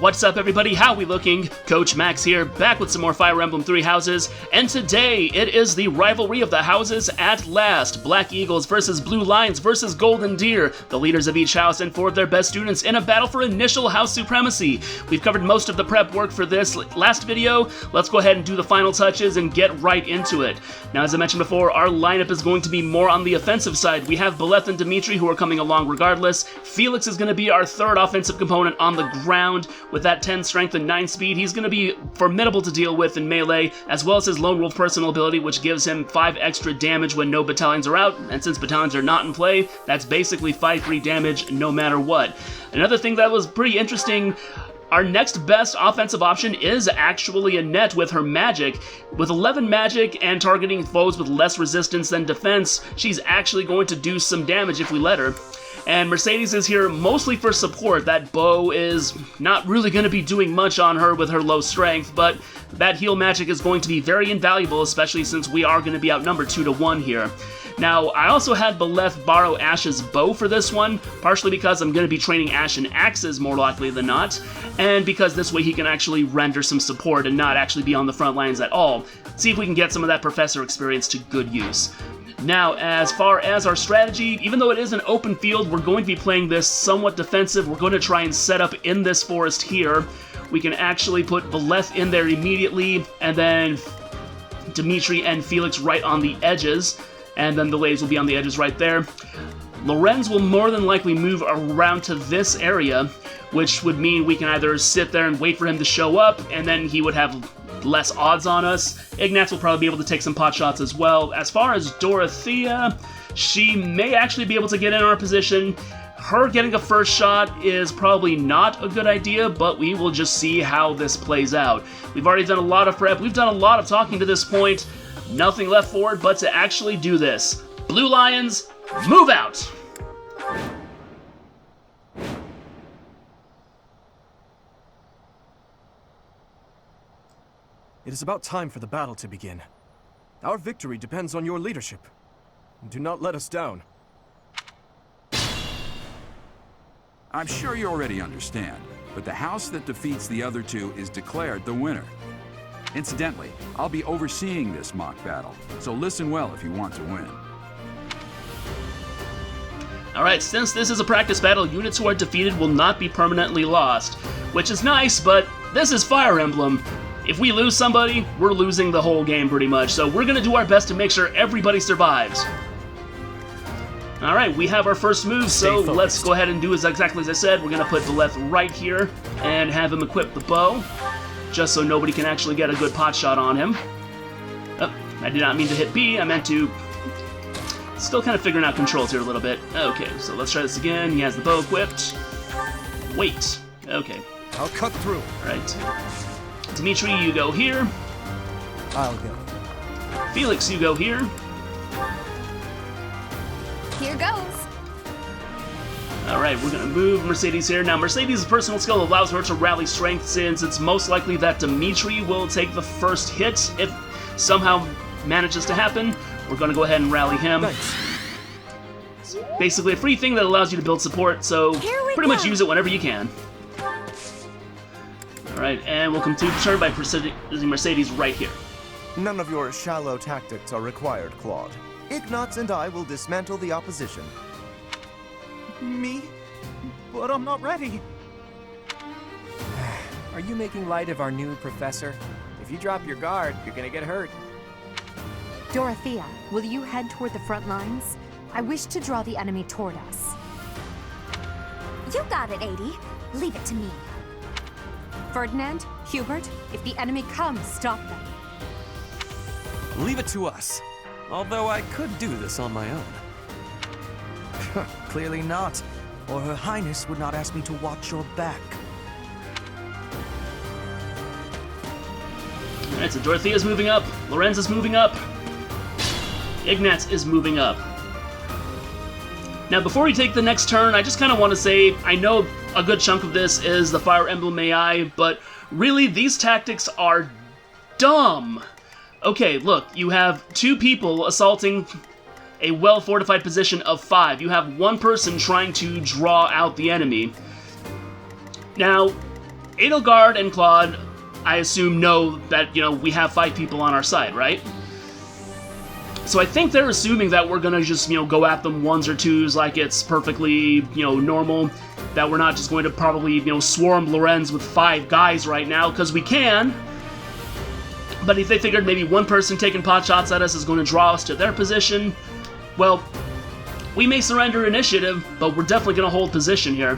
What's up, everybody? How we looking? Coach Max here, back with some more Fire Emblem 3 houses, and today it is the rivalry of the houses at last. Black Eagles versus Blue Lions versus Golden Deer, the leaders of each house and 4 of their best students in a battle for initial house supremacy. We've covered most of the prep work for this last video. Let's go ahead and do the final touches and get right into it. Now, as I mentioned before, our lineup is going to be more on the offensive side. We have Beleth and Dimitri, who are coming along regardless. Felix is going to be our third offensive component on the ground. With that 10 strength and 9 speed, he's going to be formidable to deal with in melee, as well as his Lone Wolf personal ability, which gives him 5 extra damage when no battalions are out, and since battalions are not in play, that's basically 5 damage no matter what. Another thing that was pretty interesting, our next best offensive option is actually Annette with her magic. With 11 magic and targeting foes with less resistance than defense, she's actually going to do some damage if we let her. And Mercedes is here mostly for support. That bow is not really going to be doing much on her with her low strength, but that heal magic is going to be very invaluable, especially since we are going to be outnumbered 2-1 here. Now, I also had Beleth borrow Ash's bow for this one, partially because I'm going to be training Ash in axes more likely than not, and because this way he can actually render some support and not actually be on the front lines at all. See if we can get some of that professor experience to good use. Now, as far as our strategy, even though it is an open field, we're going to be playing this somewhat defensive. We're going to try and set up in this forest here. We can actually put Beleth in there immediately, and then Dimitri and Felix right on the edges, and then the ladies will be on the edges right there. Lorenz will more than likely move around to this area, which would mean we can either sit there and wait for him to show up, and then he would have less odds on us. Ignatz will probably be able to take some pot shots as well. As far as Dorothea, she may actually be able to get in our position. Her getting a first shot is probably not a good idea, but we will just see how this plays out. We've already done a lot of prep. We've done a lot of talking to this point. Nothing left for it but to actually do this. Blue Lions, move out! It is about time for the battle to begin. Our victory depends on your leadership. Do not let us down. I'm sure you already understand, but the house that defeats the other 2 is declared the winner. Incidentally, I'll be overseeing this mock battle, so listen well if you want to win. Alright, since this is a practice battle, units who are defeated will not be permanently lost, which is nice, but this is Fire Emblem. If we lose somebody, we're losing the whole game pretty much, so we're going to do our best to make sure everybody survives. Alright, we have our first move, so let's go ahead and do exactly as I said. We're going to put Beleth right here and have him equip the bow, just so nobody can actually get a good pot shot on him. Oh, I did not mean to hit B, I meant to... Still kind of figuring out controls here a little bit. Okay, so let's try this again. He has the bow equipped. Wait. Okay. I'll cut through. Alright. Dimitri, you go here. I'll go. Felix, you go here. Here goes. Alright, we're going to move Mercedes here. Now, Mercedes' personal skill allows her to rally strength, since it's most likely that Dimitri will take the first hit. If somehow manages to happen, we're going to go ahead and rally him. Thanks. It's basically a free thing that allows you to build support, so pretty much use it whenever you can. Alright, and we'll complete the turn by using Mercedes right here. None of your shallow tactics are required, Claude. Ignatz and I will dismantle the opposition. Me? But I'm not ready. Are you making light of our new professor? If you drop your guard, you're gonna get hurt. Dorothea, will you head toward the front lines? I wish to draw the enemy toward us. You got it, 80. Leave it to me. Ferdinand, Hubert, if the enemy comes, stop them. Leave it to us. Although I could do this on my own. Clearly not, or Her Highness would not ask me to watch your back. Alright, so Dorothea's moving up, Lorenz is moving up, Ignatz is moving up. Now, before we take the next turn, I just kind of want to say, I know a good chunk of this is the Fire Emblem AI, but really, these tactics are dumb. Okay, look, you have 2 people assaulting a well-fortified position of 5. You have 1 person trying to draw out the enemy. Now, Edelgard and Claude, I assume, know that, you know, we have 5 people on our side, right? So I think they're assuming that we're gonna just, you know, go at them 1s or 2s like it's perfectly, you know, normal. That we're not just going to probably, you know, swarm Lorenz with 5 guys right now, because we can. But if they figured maybe one person taking pot shots at us is going to draw us to their position, well, we may surrender initiative, but we're definitely going to hold position here.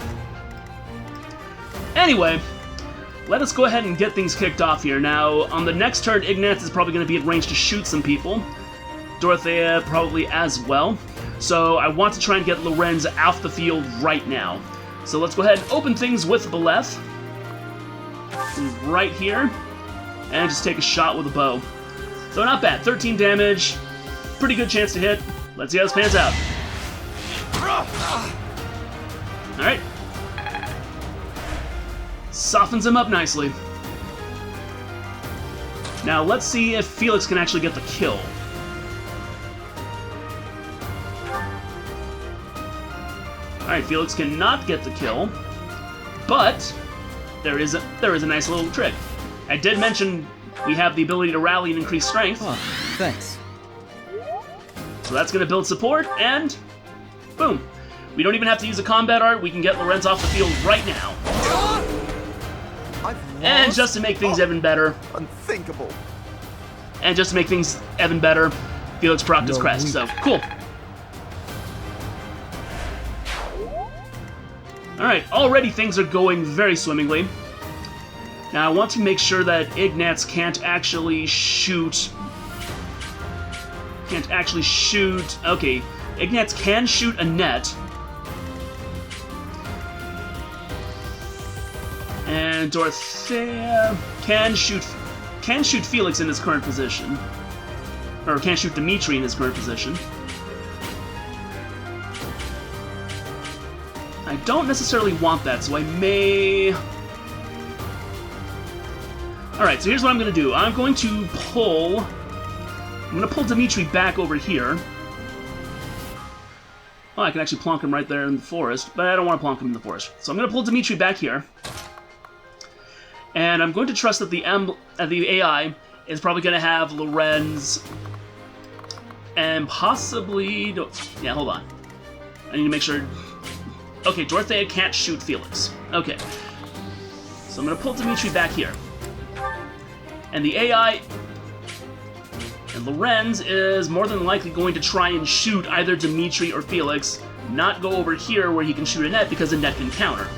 Anyway, let us go ahead and get things kicked off here. Now, on the next turn, Ignatz is probably going to be at range to shoot some people. Dorothea probably as well. So I want to try and get Lorenz off the field right now. So let's go ahead and open things with Beleth. Right here. And just take a shot with a bow. So not bad. 13 damage. Pretty good chance to hit. Let's see how this pans out. Alright. Softens him up nicely. Now let's see if Felix can actually get the kill. Alright, Felix cannot get the kill, but there is a nice little trick. I did mention we have the ability to rally and increase strength. Oh, thanks. So that's going to build support, and boom. We don't even have to use a combat art, we can get Lorenz off the field right now. And just to make things even better, Unthinkable. Felix procced his crest, so cool. Alright, already things are going very swimmingly. Now I want to make sure that Ignatz can't actually shoot... Okay, Ignatz can shoot a net. And Dorothea can shoot Felix in his current position. Or can shoot Dimitri in his current position. I don't necessarily want that, so I may... Alright, so here's what I'm going to do. I'm going to pull Dimitri back over here. Oh, I can actually plonk him right there in the forest, but I don't want to plonk him in the forest. So I'm going to pull Dimitri back here. And I'm going to trust that the AI is probably going to have Lorenz and possibly... Yeah, hold on. I need to make sure... Okay, Dorothea can't shoot Felix. Okay. So I'm going to pull Dimitri back here. And the AI... And Lorenz is more than likely going to try and shoot either Dimitri or Felix, not go over here where he can shoot a net because a net can counter.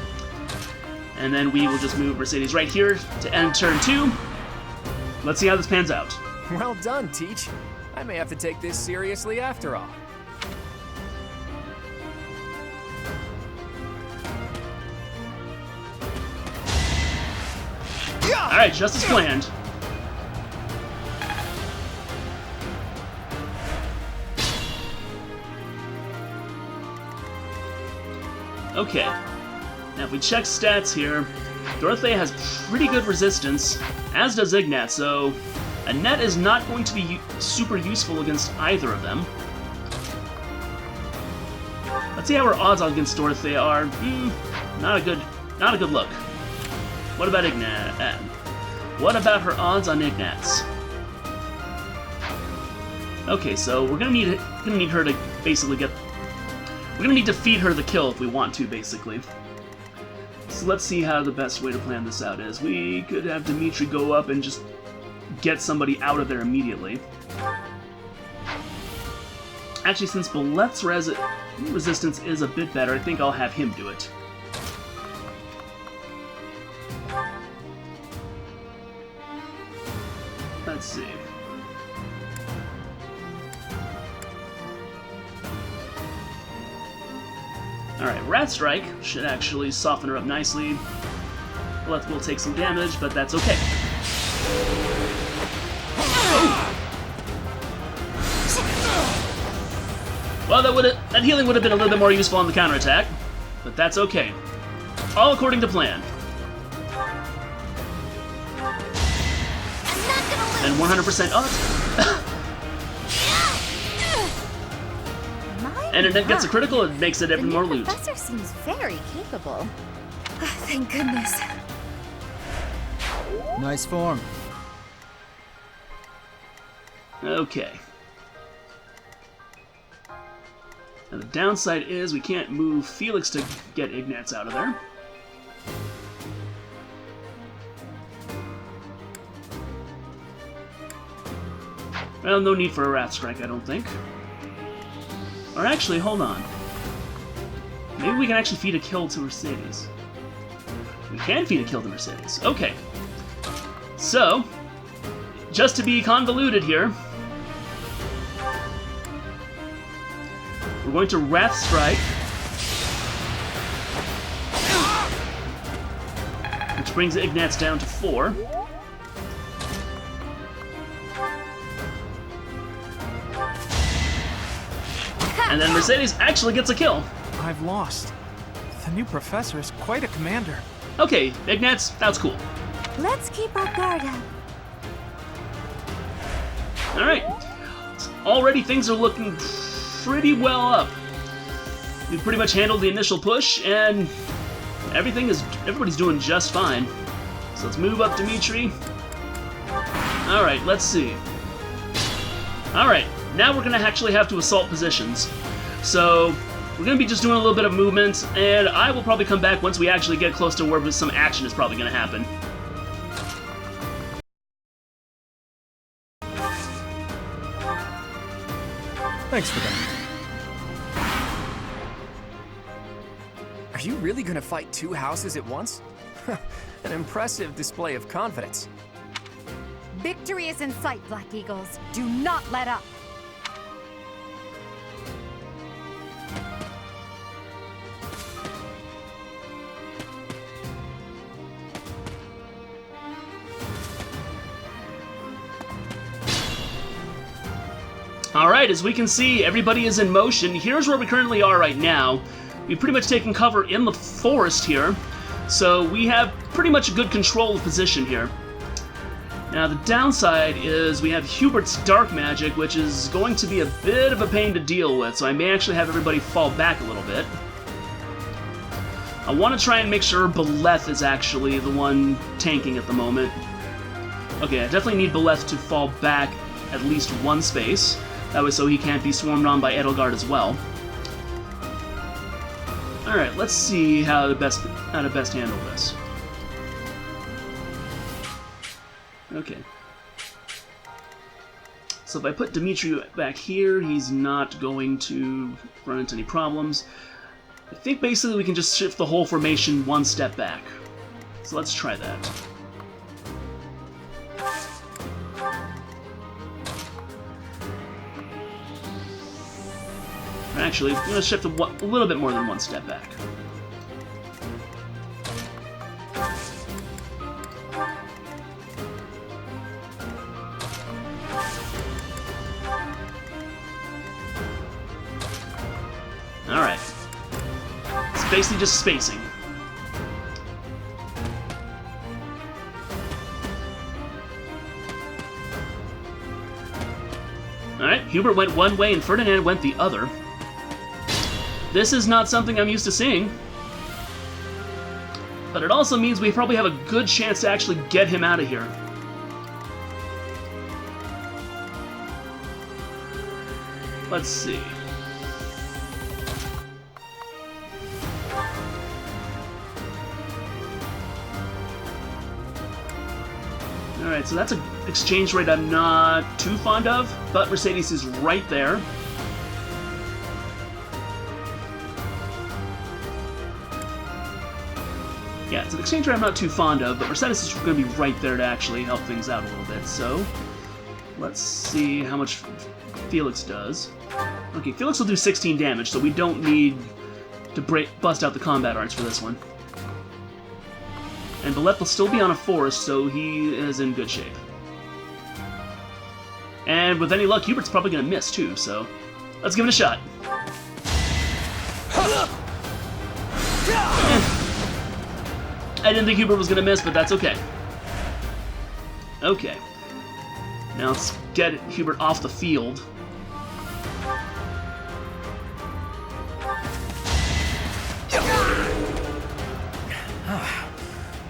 And then we will just move Mercedes right here to end turn 2. Let's see how this pans out. Well done, Teach. I may have to take this seriously after all. Alright, just as planned. Okay. Now if we check stats here, Dorothea has pretty good resistance, as does Ignatz, so a net is not going to be super useful against either of them. Let's see how her odds against Dorothea are. Not a good look. What about Ignatz? What about her odds on Ignatz? Okay, so we're gonna need her to basically get. We're gonna need to feed her the kill if we want to, basically. So let's see how the best way to plan this out is. We could have Dimitri go up and just get somebody out of there immediately. Actually, since Beleth's resistance is a bit better, I think I'll have him do it. Let's see. Alright, Rat Strike should actually soften her up nicely. Will take some damage, but that's okay. Oh. Well, that healing would have been a little bit more useful on the counterattack, but that's okay. All according to plan. And 100% odds. And if it gets a critical, it makes it even more loot. The professor seems very capable. Oh, thank goodness. Nice form. Okay. Now the downside is we can't move Felix to get Ignatz out of there. Well, no need for a Wrath Strike, I don't think. Or actually, hold on. Maybe we can actually feed a kill to Mercedes. We can feed a kill to Mercedes. Okay. So, just to be convoluted here, we're going to Wrath Strike, which brings Ignatz down to 4. And then Mercedes actually gets a kill. I've lost. The new professor is quite a commander. Okay, Ignatz, that's cool. Let's keep our guard up. Alright. Already things are looking pretty well up. We've pretty much handled the initial push, and everybody's doing just fine. So let's move up Dimitri. Alright, let's see. Alright, now we're gonna actually have to assault positions. So we're gonna be just doing a little bit of movement, and I will probably come back once we actually get close to where some action is probably gonna happen. Thanks for that. Are you really gonna fight 2 houses at once? An impressive display of confidence. Victory is in sight, Black Eagles. Do not let up. Alright, as we can see, everybody is in motion. Here's where we currently are right now. We've pretty much taken cover in the forest here, so we have pretty much a good control of position here. Now, the downside is we have Hubert's Dark Magic, which is going to be a bit of a pain to deal with, so I may actually have everybody fall back a little bit. I want to try and make sure Beleth is actually the one tanking at the moment. Okay, I definitely need Beleth to fall back at least 1 space. That way so he can't be swarmed on by Edelgard as well. Alright, let's see how to best handle this. Okay. So if I put Dimitri back here, he's not going to run into any problems. I think basically we can just shift the whole formation 1 step back. So let's try that. Actually, I'm going to shift a little bit more than 1 step back. Alright. It's basically just spacing. Alright, Hubert went one way and Ferdinand went the other. This is not something I'm used to seeing. But it also means we probably have a good chance to actually get him out of here. Let's see. Alright, so that's an exchange rate I'm not too fond of, but Mercedes is right there. Yeah, it's an exchange rate I'm not too fond of, but Mercedes is going to be right there to actually help things out a little bit, so let's see how much Felix does. Okay, Felix will do 16 damage, so we don't need to bust out the combat arts for this one. And Beleth will still be on a forest, so he is in good shape. And with any luck, Hubert's probably going to miss too, so let's give it a shot. I didn't think Hubert was going to miss, but that's okay. Okay. Now let's get Hubert off the field.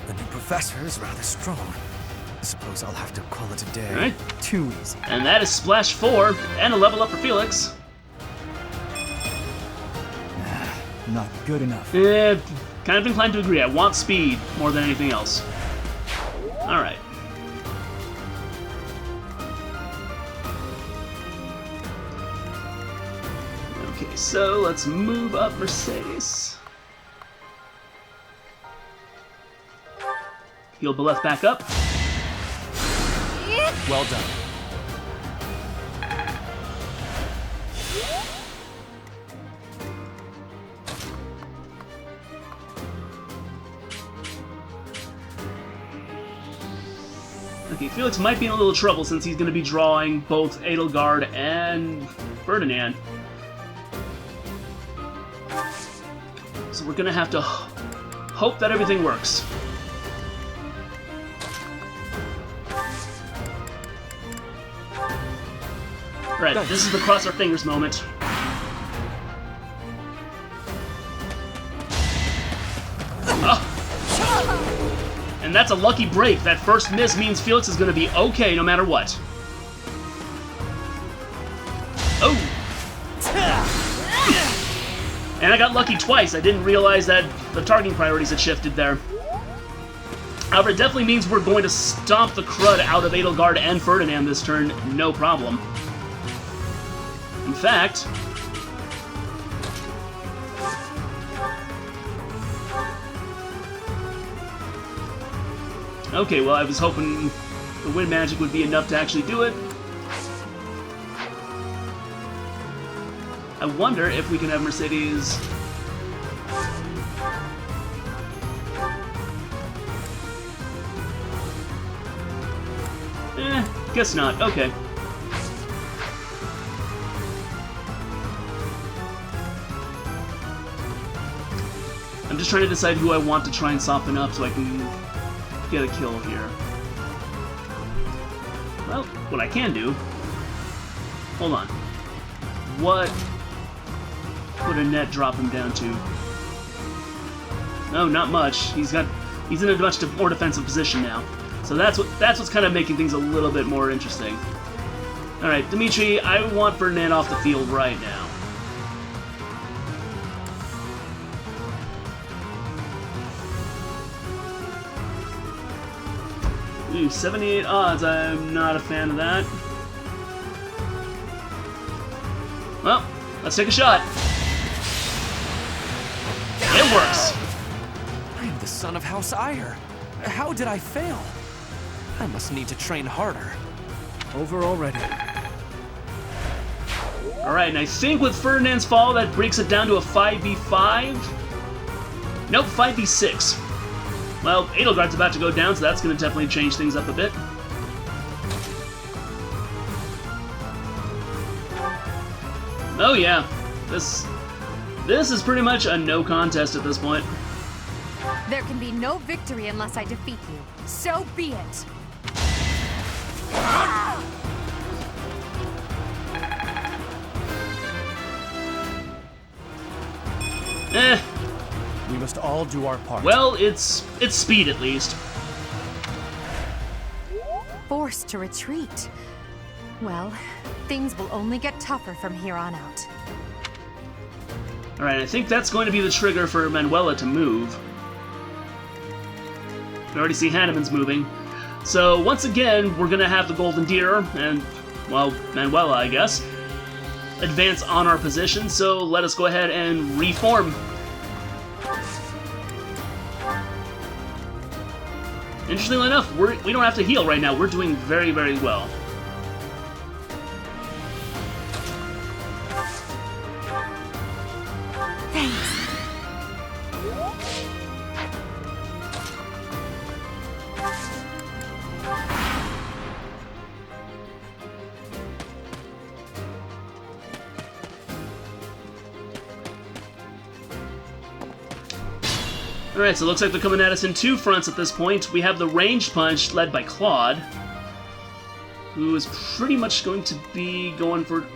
The new professor is rather strong. Suppose I'll have to call it a day. Alright. Too easy. And that is Splash 4, and a level up for Felix. Not good enough. Kind of inclined to agree. I want speed more than anything else. Alright. Okay, so let's move up Mercedes. Heal Beleth back up. Well done. Okay, Felix might be in a little trouble since he's going to be drawing both Edelgard and Ferdinand. So we're going to have to hope that everything works. Right, this is the cross our fingers moment. Oh. And that's a lucky break. That first miss means Felix is going to be okay no matter what. Oh! And I got lucky twice. I didn't realize that the targeting priorities had shifted there. However, it definitely means we're going to stomp the crud out of Edelgard and Ferdinand this turn, no problem. In fact... Okay, well, I was hoping the wind magic would be enough to actually do it. I wonder if we can have Mercedes... Guess not. Okay. I'm just trying to decide who I want to try and soften up so I can get a kill here. Well, what I can do... Hold on. What would Annette drop him down to? No, not much. He's in a much more defensive position now. So that's what's kind of making things a little bit more interesting. Alright, Dimitri, I want Ferdinand off the field right now. Ooh, 78 odds. I'm not a fan of that. Well, let's take a shot. It works. I am the son of House Ire. How did I fail? I must need to train harder. Over already. Alright, and I think with Ferdinand's fall, that breaks it down to a 5v5. Nope, 5v6. Well, Edelgard's about to go down, so that's going to definitely change things up a bit. Oh yeah, this is pretty much a no contest at this point. There can be no victory unless I defeat you. So be it. We must all do our part. Well, it's speed at least. Forced to retreat. Well, things will only get tougher from here on out. Alright, I think that's going to be the trigger for Manuela to move. We already see Hanneman's moving. So, once again, we're going to have the Golden Deer, and, well, Manuela, I guess, advance on our position, so let us go ahead and reform. Interestingly enough, we don't have to heal right now. We're doing very, very well. Alright, so it looks like they're coming at us in two fronts at this point. We have the ranged punch led by Claude, who is pretty much going to be going for...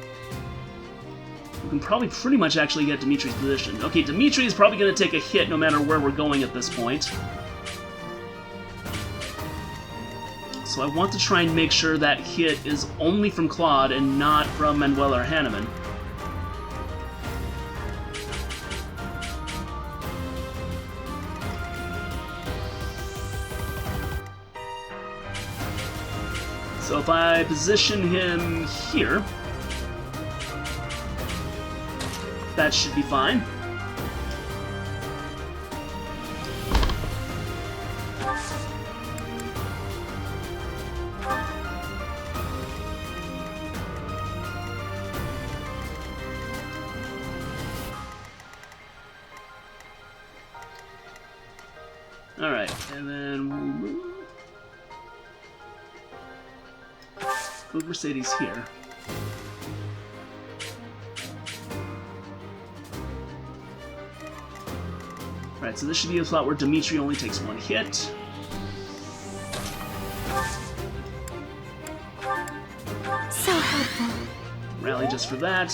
We can probably pretty much actually get Dimitri's position. Okay, Dimitri is probably going to take a hit no matter where we're going at this point. So I want to try and make sure that hit is only from Claude and not from Manuela or Hanneman. So if I position him here, that should be fine. Alright, and then we'll move Mercedes here. Alright, so this should be a spot where Dimitri only takes one hit. So helpful. Rally just for that.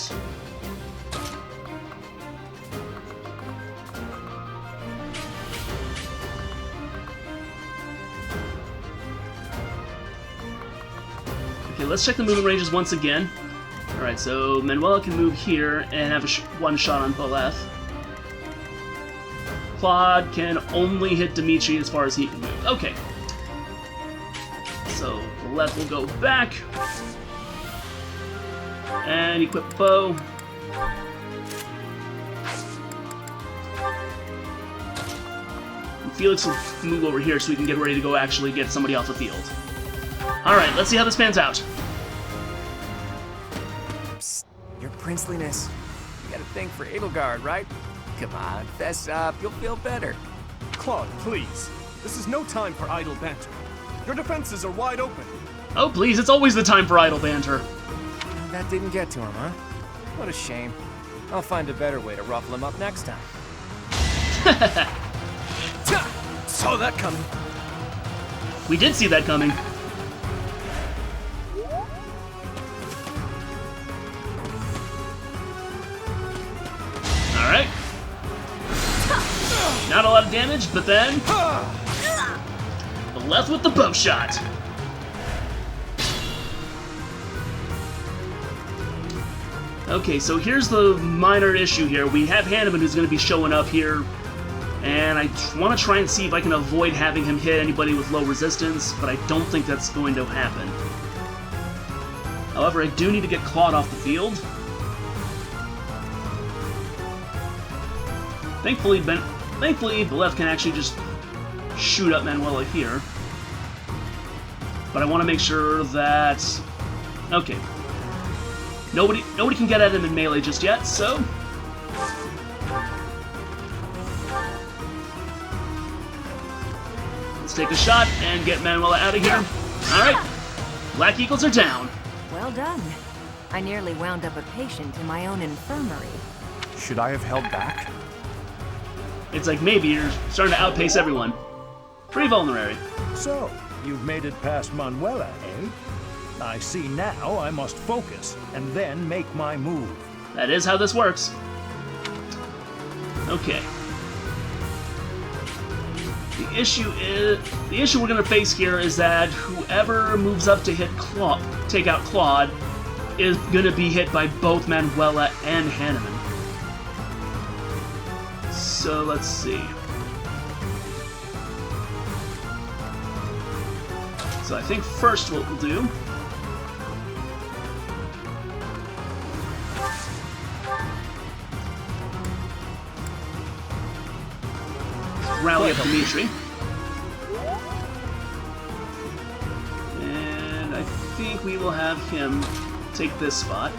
Okay, let's check the movement ranges once again. Alright, so Manuela can move here and have one shot on Boleth. Claude can only hit Dimitri as far as he can move. Okay. So Boleth will go back. And equip bow. And Felix will move over here so we can get ready to go actually get somebody off the field. Alright, let's see how this pans out. Psst, your princeliness. You got a thing for Edelgard, right? Come on, fess up, you'll feel better. Claude, please. This is no time for idle banter. Your defenses are wide open. Oh, please, it's always the time for idle banter. That didn't get to him, huh? What a shame. I'll find a better way to ruffle him up next time. Saw that coming. We did see that coming. Alright. Not a lot of damage, but then... Left with the bow shot. Okay, so here's the minor issue here. We have Hanneman who's going to be showing up here, and I want to try and see if I can avoid having him hit anybody with low resistance, but I don't think that's going to happen. However, I do need to get Claude off the field. Thankfully, Boleth can actually just shoot up Manuela here. But I want to make sure that... Okay. Nobody can get at him in melee just yet, so... Let's take a shot and get Manuela out of here. Alright. Black Eagles are down. Well done. I nearly wound up a patient in my own infirmary. Should I have held back? It's like maybe you're starting to outpace everyone. Pretty vulnerary. So, you've made it past Manuela, eh? I see now I must focus, and then make my move. That is how this works. Okay. The issue we're gonna face here is that whoever moves up to hit Claude, take out Claude, is gonna be hit by both Manuela and Hanneman. So let's see. So I think first what we'll do is rally up Dimitri. And I think we will have him take this spot.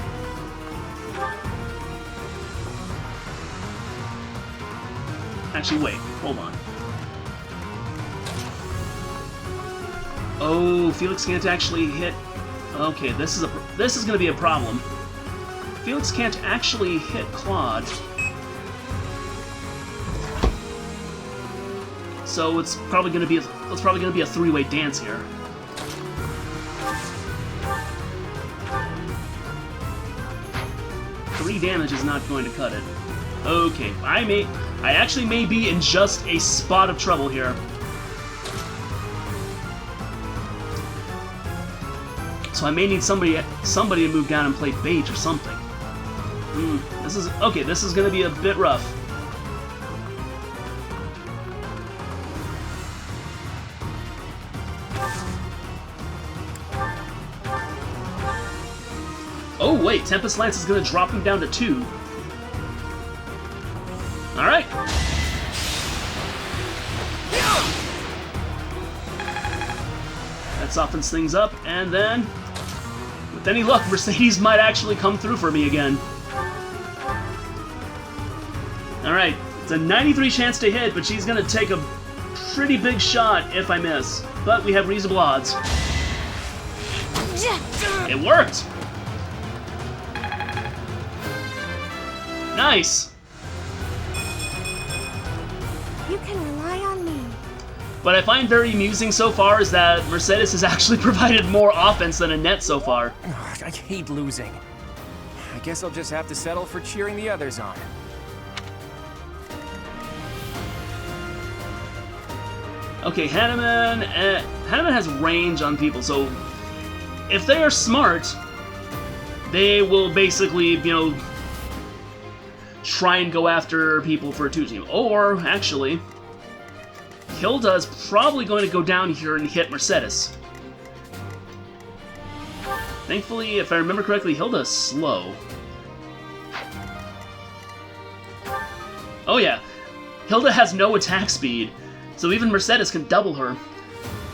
Actually, wait. Hold on. Oh, Felix can't actually hit... Okay, this is going to be a problem. Felix can't actually hit Claude. So it's probably going to be a three-way dance here. Three damage is not going to cut it. Okay, I actually may be in just a spot of trouble here. So I may need somebody to move down and play bait or something. This is okay. This is gonna be a bit rough. Oh wait, Tempest Lance is gonna drop him down to 2. All right. That softens things up, and then, with any luck, Mercedes might actually come through for me again. Alright, it's a 93 chance to hit, but she's gonna take a pretty big shot if I miss. But we have reasonable odds. It worked! Nice! You can rely on me. What I find very amusing so far is that Mercedes has actually provided more offense than Annette so far. Ugh, I hate losing. I guess I'll just have to settle for cheering the others on. Okay, Hanneman has range on people, so if they are smart, they will basically, you know, try and go after people for a 2-team. Or, actually, Hilda's probably going to go down here and hit Mercedes. Thankfully, if I remember correctly, Hilda's slow. Oh yeah, Hilda has no attack speed, so even Mercedes can double her.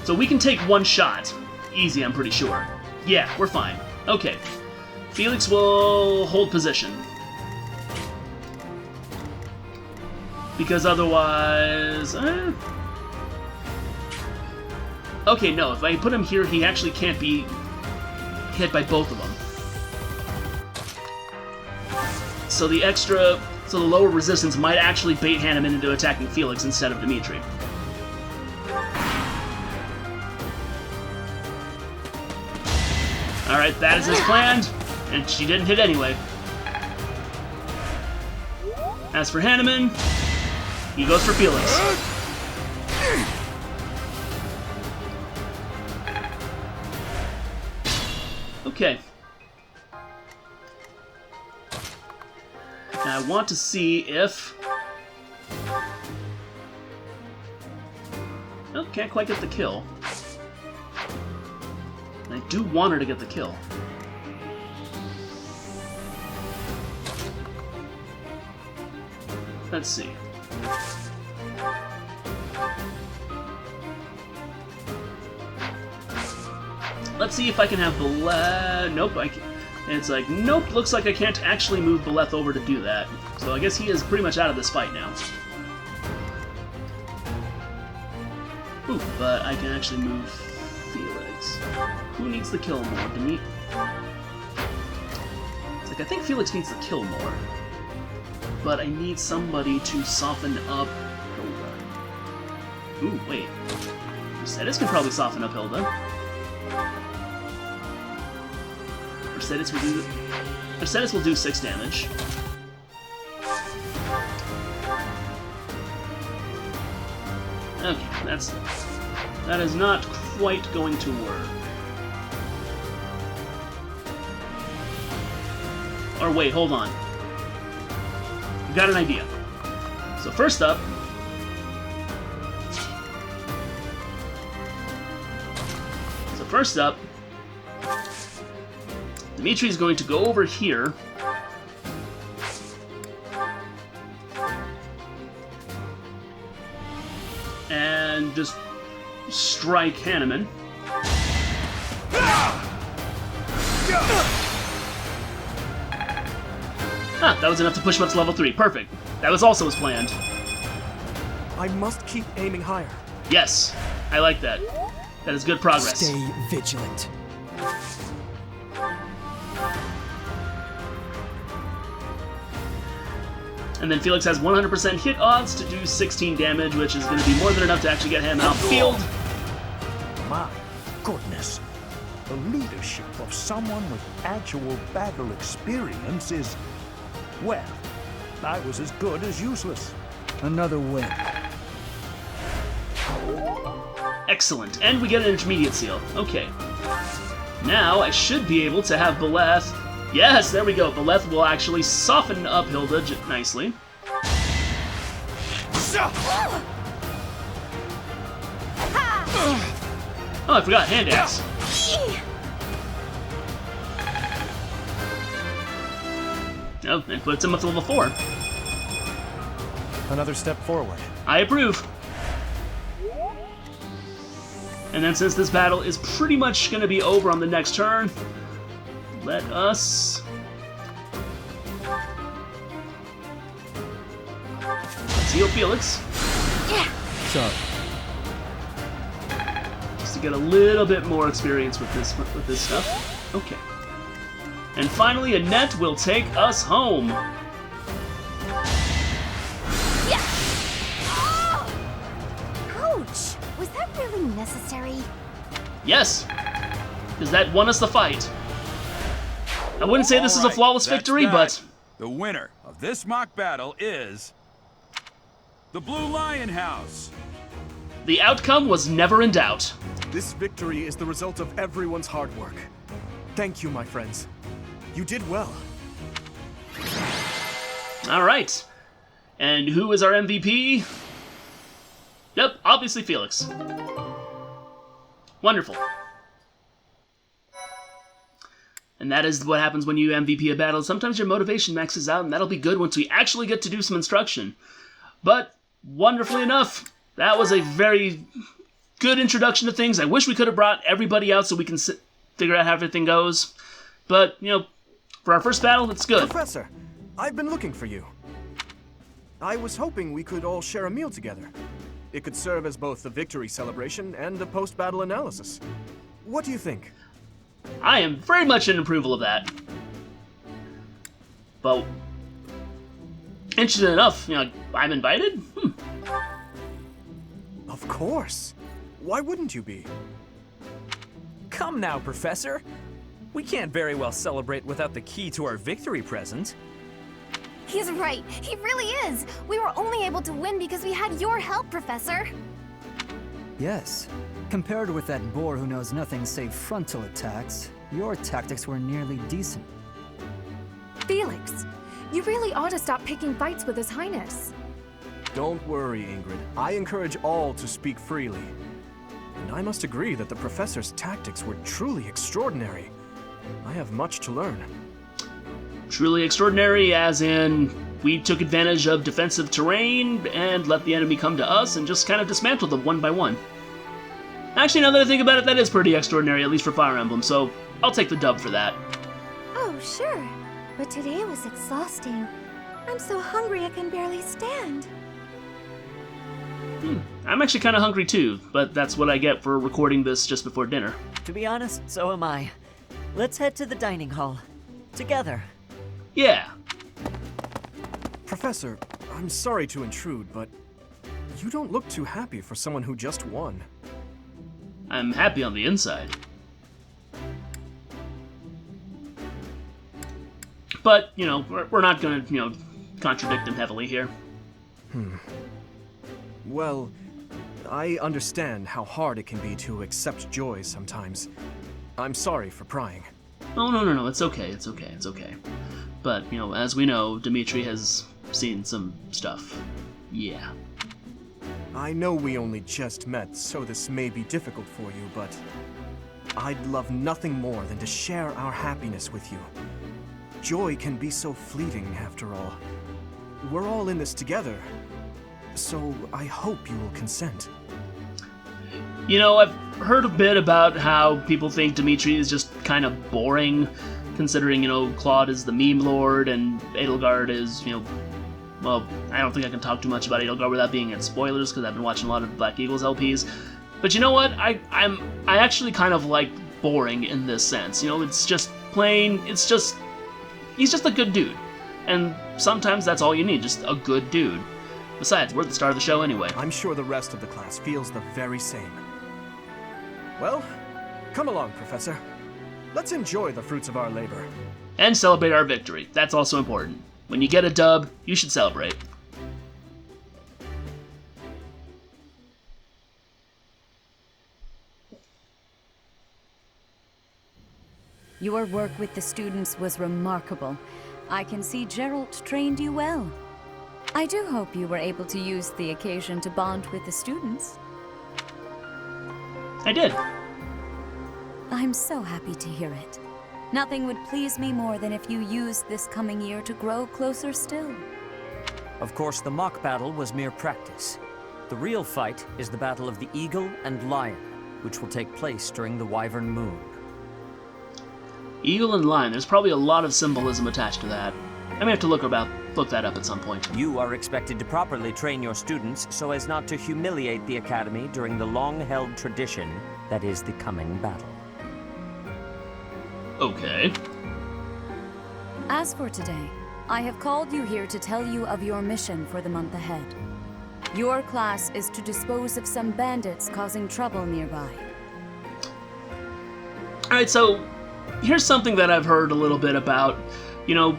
So we can take one shot. Easy, I'm pretty sure. Yeah, we're fine. Okay. Felix will hold position. Because otherwise... Okay, no, if I put him here, he actually can't be hit by both of them. So the lower resistance might actually bait Hanneman into attacking Felix instead of Dimitri. Alright, that is as planned, and she didn't hit anyway. As for Hanneman, he goes for Felix. Okay. Now I want to see if... Oh, can't quite get the kill. I do want her to get the kill. Let's see. Let's see if I can have Beleth... Nope, I can... And it's like, nope, looks like I can't actually move Beleth over to do that. So I guess he is pretty much out of this fight now. Ooh, but I can actually move Felix. Who needs the kill more? It's like, I think Felix needs the kill more. But I need somebody to soften up Hilda. Ooh, wait. Mercedes can probably soften up Hilda. Mercedes will do 6 damage. Okay, that is not quite going to work. Or wait, hold on. I've got an idea. So first up, Dimitri is going to go over here. And just strike Hanneman. Ah, that was enough to push him up to level 3. Perfect. That was also as planned. I must keep aiming higher. Yes, I like that. That is good progress. Stay vigilant. And then Felix has 100% hit odds to do 16 damage, which is going to be more than enough to actually get him out the field. My goodness. The leadership of someone with actual battle experience is... Well, I was as good as useless. Another win. Excellent. And we get an intermediate seal. Okay. Now I should be able to have Beleth. Yes, there we go. Beleth will actually soften up Hilda nicely. Oh, I forgot hand axe. Oh, and puts him up to level 4. Another step forward. I approve. And then since this battle is pretty much going to be over on the next turn, let us... Let's heal Felix. Sorry. Just to get a little bit more experience with this stuff. Okay. And finally, Annette will take us home. Ouch! Was that really necessary? Yes, because that won us the fight. I wouldn't say this is a flawless victory, but... The winner of this mock battle is... the Blue Lion House! The outcome was never in doubt. This victory is the result of everyone's hard work. Thank you, my friends. You did well. Alright. And who is our MVP? Yep, obviously Felix. Wonderful. And that is what happens when you MVP a battle. Sometimes your motivation maxes out, and that'll be good once we actually get to do some instruction. But, wonderfully enough, that was a very good introduction to things. I wish we could have brought everybody out so we can figure out how everything goes. But, you know, for our first battle, it's good. Professor, I've been looking for you. I was hoping we could all share a meal together. It could serve as both a victory celebration and a post-battle analysis. What do you think? I am very much in approval of that. But, interesting enough, you know, I'm invited? Of course. Why wouldn't you be? Come now, Professor. We can't very well celebrate without the key to our victory present. He's right. He really is. We were only able to win because we had your help, Professor. Yes. Compared with that boar who knows nothing save frontal attacks, your tactics were nearly decent. Felix, you really ought to stop picking fights with His Highness. Don't worry, Ingrid. I encourage all to speak freely. And I must agree that the Professor's tactics were truly extraordinary. I have much to learn. Truly extraordinary, as in, we took advantage of defensive terrain and let the enemy come to us and just kind of dismantled them one by one. Actually, now that I think about it, that is pretty extraordinary, at least for Fire Emblem, so I'll take the dub for that. Oh, sure. But today was exhausting. I'm so hungry I can barely stand. I'm actually kind of hungry too, but that's what I get for recording this just before dinner. To be honest, so am I. Let's head to the dining hall. Together. Yeah. Professor, I'm sorry to intrude, but you don't look too happy for someone who just won. I'm happy on the inside. But, you know, we're not gonna, you know, contradict him heavily here. Well, I understand how hard it can be to accept joy sometimes. I'm sorry for prying. Oh, no, it's okay, it's okay, it's okay. But, you know, as we know, Dimitri has seen some stuff. Yeah. I know we only just met, so this may be difficult for you, but I'd love nothing more than to share our happiness with you. Joy can be so fleeting, after all. We're all in this together, so I hope you will consent. You know, I've heard a bit about how people think Dimitri is just kind of boring, considering, you know, Claude is the meme lord and Edelgard is, you know, well, I don't think I can talk too much about Edelgard without being in spoilers, because I've been watching a lot of Black Eagles LPs. But you know what? I actually kind of like boring in this sense. You know, it's just plain, he's just a good dude. And sometimes that's all you need, just a good dude. Besides, we're at the star of the show anyway. I'm sure the rest of the class feels the very same. Well, come along, Professor. Let's enjoy the fruits of our labor. And celebrate our victory. That's also important. When you get a dub, you should celebrate. Your work with the students was remarkable. I can see Geralt trained you well. I do hope you were able to use the occasion to bond with the students. I did. I'm so happy to hear it. Nothing would please me more than if you used this coming year to grow closer still. Of course, the mock battle was mere practice. The real fight is the Battle of the Eagle and Lion, which will take place during the Wyvern Moon. Eagle and Lion, there's probably a lot of symbolism attached to that. I may have to look that up at some point. You are expected to properly train your students so as not to humiliate the Academy during the long-held tradition that is the coming battle. Okay. As for today, I have called you here to tell you of your mission for the month ahead. Your class is to dispose of some bandits causing trouble nearby. Alright, so here's something that I've heard a little bit about. You know,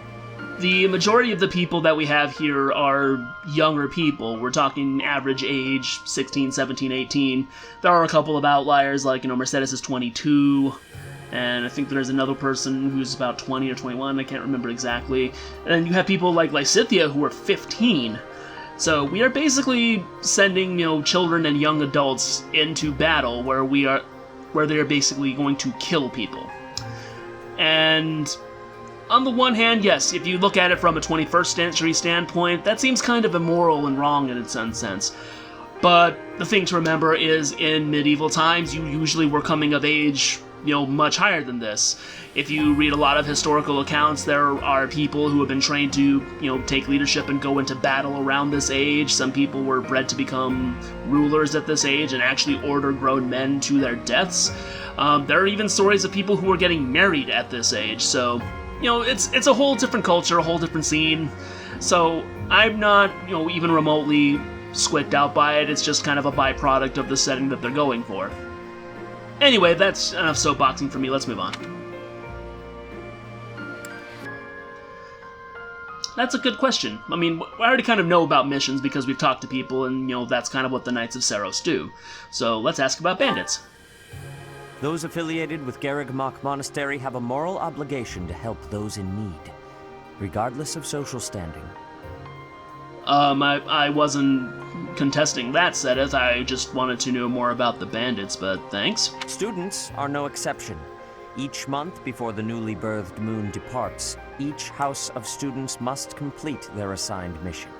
the majority of the people that we have here are younger people. We're talking average age, 16, 17, 18. There are a couple of outliers, like, you know, Mercedes is 22, and I think there's another person who's about 20 or 21, I can't remember exactly. And you have people like Lysithea who are 15. So we are basically sending, you know, children and young adults into battle where they are basically going to kill people. And on the one hand, yes, if you look at it from a 21st century standpoint, that seems kind of immoral and wrong in its own sense. But the thing to remember is, in medieval times, you usually were coming of age, you know, much higher than this. If you read a lot of historical accounts, there are people who have been trained to, you know, take leadership and go into battle around this age. Some people were bred to become rulers at this age and actually order grown men to their deaths. There are even stories of people who were getting married at this age, so, you know, it's a whole different culture, a whole different scene. So I'm not, you know, even remotely squicked out by it. It's just kind of a byproduct of the setting that they're going for. Anyway, that's enough soapboxing for me. Let's move on. That's a good question. I mean, I already kind of know about missions because we've talked to people, and, you know, that's kind of what the Knights of Seiros do. So let's ask about bandits. Those affiliated with Garreg-Mach Monastery have a moral obligation to help those in need, regardless of social standing. I wasn't contesting that, Sedith. I just wanted to know more about the bandits, but thanks. Students are no exception. Each month before the newly birthed moon departs, each house of students must complete their assigned mission.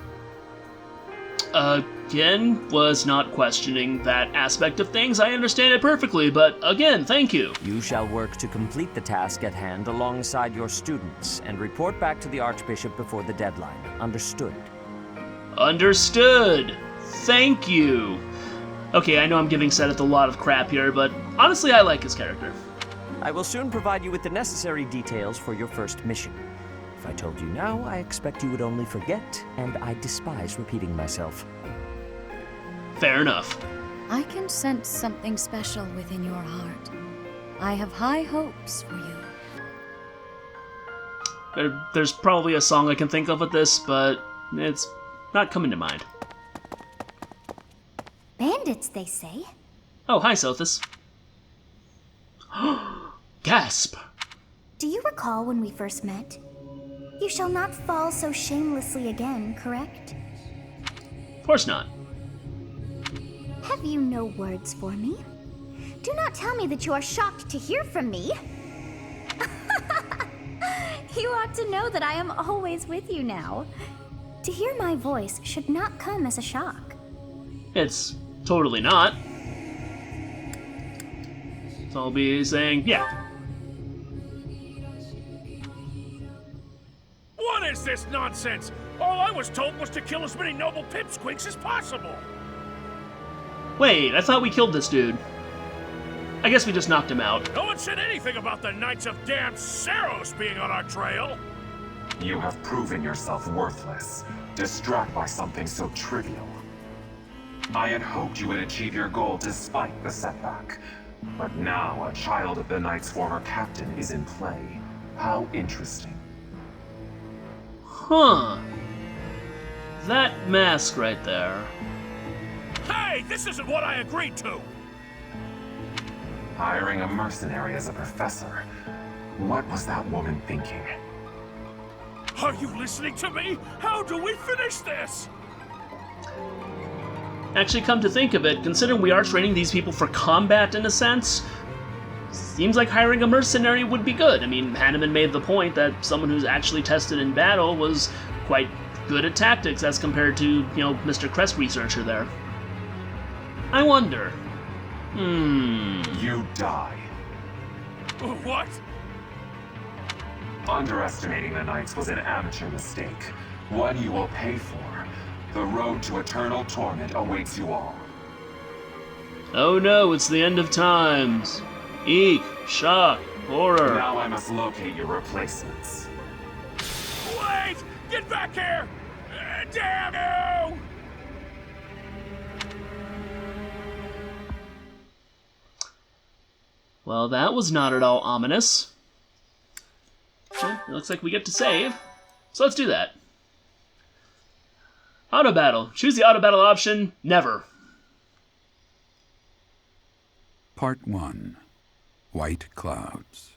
Again, was not questioning that aspect of things. I understand it perfectly, but again, thank you. You shall work to complete the task at hand alongside your students and report back to the Archbishop before the deadline. Understood? Understood. Thank you. Okay, I know I'm giving Sedith a lot of crap here, but honestly, I like his character. I will soon provide you with the necessary details for your first mission. If I told you now, I expect you would only forget, and I despise repeating myself. Fair enough. I can sense something special within your heart. I have high hopes for you. There's probably a song I can think of with this, but it's not coming to mind. Bandits, they say. Oh, hi, Sothis. Gasp! Do you recall when we first met? You shall not fall so shamelessly again, correct? Of course not. Have you no words for me? Do not tell me that you are shocked to hear from me. You ought to know that I am always with you now. To hear my voice should not come as a shock. It's totally not. So I'll be saying, yeah. What is this nonsense? All I was told was to kill as many noble pipsqueaks as possible. Wait, I thought we killed this dude. I guess we just knocked him out. No one said anything about the Knights of damn Seiros being on our trail. You have proven yourself worthless, distracted by something so trivial. I had hoped you would achieve your goal despite the setback. But now a child of the Knight's former captain is in play. How interesting. Huh. That mask right there. Hey, this isn't what I agreed to! Hiring a mercenary as a professor. What was that woman thinking? Are you listening to me? How do we finish this? Actually, come to think of it, considering we are training these people for combat in a sense, seems like hiring a mercenary would be good. I mean, Hanneman made the point that someone who's actually tested in battle was quite good at tactics as compared to, Mr. Crest researcher there. I wonder. You die. What? Underestimating the Knights was an amateur mistake, one you will pay for. The road to eternal torment awaits you all. Oh no, it's the end of times. Eek, shock, horror. Now I must locate your replacements. Wait! Get back here! Damn you! Well, that was not at all ominous. Well, it looks like we get to save, so let's do that. Auto battle. Choose the auto battle option. Never. Part 1. White clouds.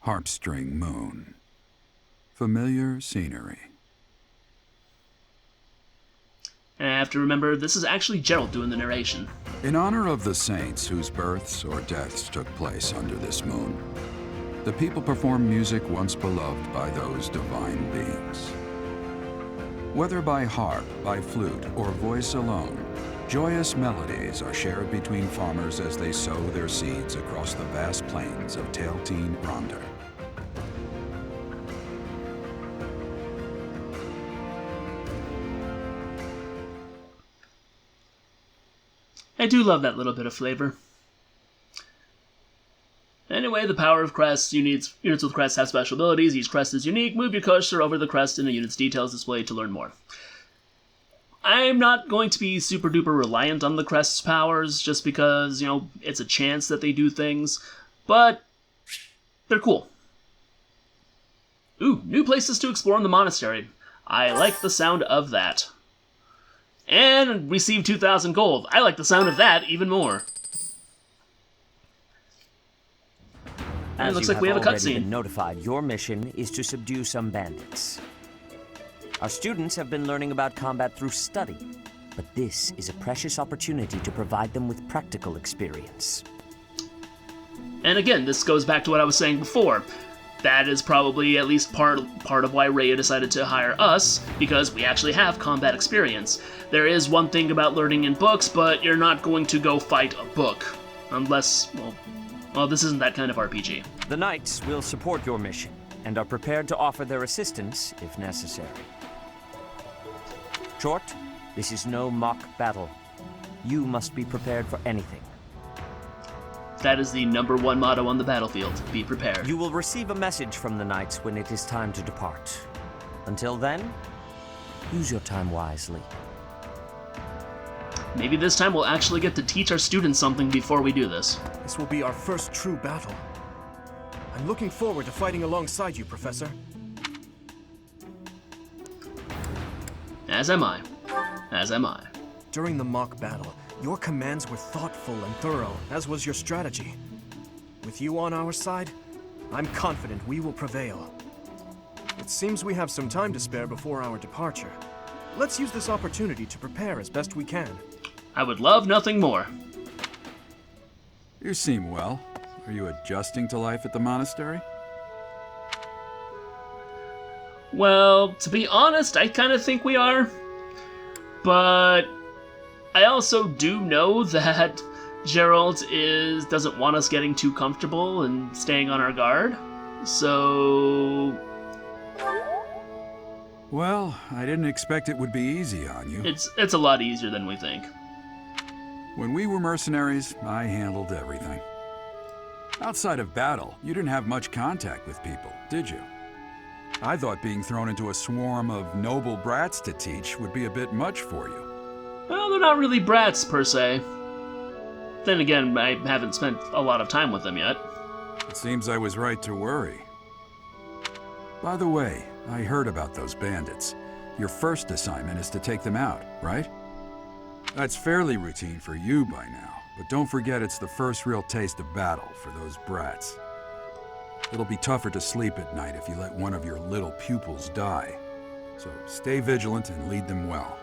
Harpstring moon. Familiar scenery. And I have to remember, this is actually Gerald doing the narration. In honor of the saints whose births or deaths took place under this moon, the people perform music once beloved by those divine beings. Whether by harp, by flute, or voice alone, joyous melodies are shared between farmers as they sow their seeds across the vast plains of Tailteen Ronder. I do love that little bit of flavor. Anyway, the power of crests. Units with crests have special abilities. Each crest is unique. Move your cursor over the crest and a unit's details displayed to learn more. I'm not going to be super duper reliant on the crest's powers just because, it's a chance that they do things, but they're cool. Ooh, new places to explore in the monastery. I like the sound of that. And receive 2,000 gold. I like the sound of that even more. And it looks like we have a cutscene. Been notified, your mission is to subdue some bandits. Our students have been learning about combat through study, but this is a precious opportunity to provide them with practical experience. And again, this goes back to what I was saying before. That is probably at least part of why Rhea decided to hire us, because we actually have combat experience. There is one thing about learning in books, but you're not going to go fight a book. Unless, well, this isn't that kind of RPG. The Knights will support your mission, and are prepared to offer their assistance if necessary. Short, this is no mock battle. You must be prepared for anything. That is the #1 motto on the battlefield. Be prepared. You will receive a message from the Knights when it is time to depart. Until then, use your time wisely. Maybe this time we'll actually get to teach our students something before we do this. This will be our first true battle. I'm looking forward to fighting alongside you, Professor. As am I. As am I. During the mock battle, your commands were thoughtful and thorough, as was your strategy. With you on our side, I'm confident we will prevail. It seems we have some time to spare before our departure. Let's use this opportunity to prepare as best we can. I would love nothing more. You seem well. Are you adjusting to life at the monastery? Well, to be honest, I kind of think we are. But I also do know that Gerald doesn't want us getting too comfortable and staying on our guard. So... Well, I didn't expect it would be easy on you. It's a lot easier than we think. When we were mercenaries, I handled everything. Outside of battle, you didn't have much contact with people, did you? I thought being thrown into a swarm of noble brats to teach would be a bit much for you. Well, they're not really brats, per se. Then again, I haven't spent a lot of time with them yet. It seems I was right to worry. By the way, I heard about those bandits. Your first assignment is to take them out, right? That's fairly routine for you by now, but don't forget it's the first real taste of battle for those brats. It'll be tougher to sleep at night if you let one of your little pupils die. So stay vigilant and lead them well.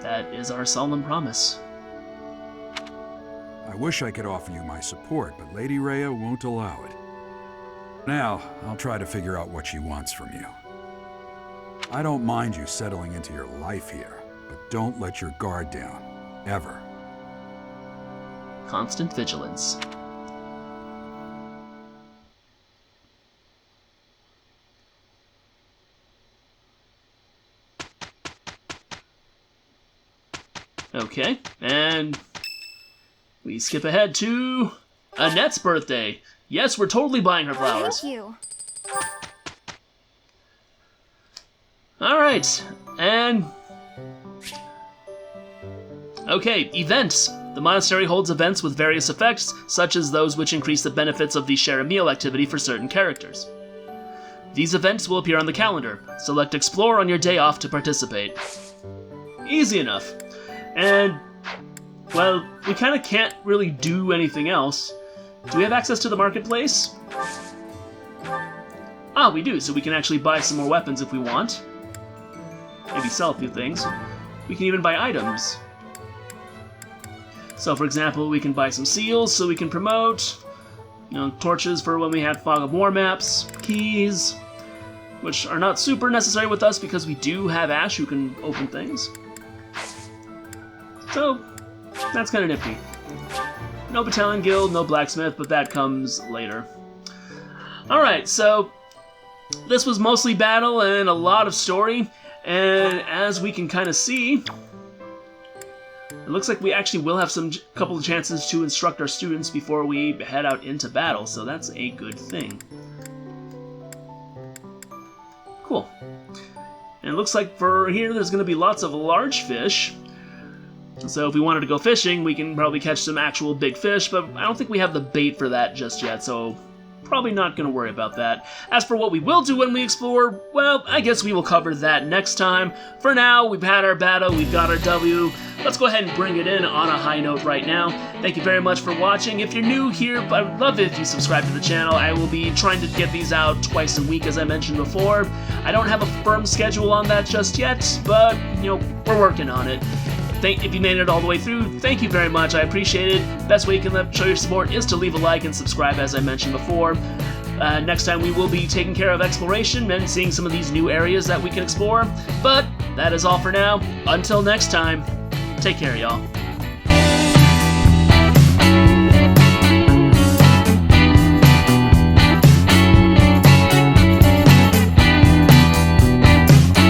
That is our solemn promise. I wish I could offer you my support, but Lady Rhea won't allow it. Now, I'll try to figure out what she wants from you. I don't mind you settling into your life here, but don't let your guard down. Ever. Constant vigilance. Okay, and we skip ahead to Annette's birthday. Yes, we're totally buying her flowers. Thank you. Alright, and... okay, events. The monastery holds events with various effects, such as those which increase the benefits of the share a meal activity for certain characters. These events will appear on the calendar. Select Explore on your day off to participate. Easy enough. And, well, we kind of can't really do anything else. Do we have access to the marketplace? Ah, we do, so we can actually buy some more weapons if we want. Maybe sell a few things. We can even buy items. So, for example, we can buy some seals so we can promote, torches for when we have Fog of War maps, keys, which are not super necessary with us because we do have Ash who can open things. So, that's kind of nifty. No Battalion Guild, no Blacksmith, but that comes later. Alright, so this was mostly battle and a lot of story, and as we can kind of see, it looks like we actually will have couple of chances to instruct our students before we head out into battle, so that's a good thing. Cool. And it looks like for here there's going to be lots of large fish. So if we wanted to go fishing, we can probably catch some actual big fish, but I don't think we have the bait for that just yet, so probably not going to worry about that. As for what we will do when we explore, well, I guess we will cover that next time. For now, we've had our battle, we've got our W. Let's go ahead and bring it in on a high note right now. Thank you very much for watching. If you're new here, I would love it if you subscribe to the channel. I will be trying to get these out twice a week, as I mentioned before. I don't have a firm schedule on that just yet, but, we're working on it. If you made it all the way through, thank you very much, I appreciate it. Best way you can show your support is to leave a like and subscribe, as I mentioned before. Next time we will be taking care of exploration and seeing some of these new areas that we can explore. But that is all for now. Until next time, take care, y'all.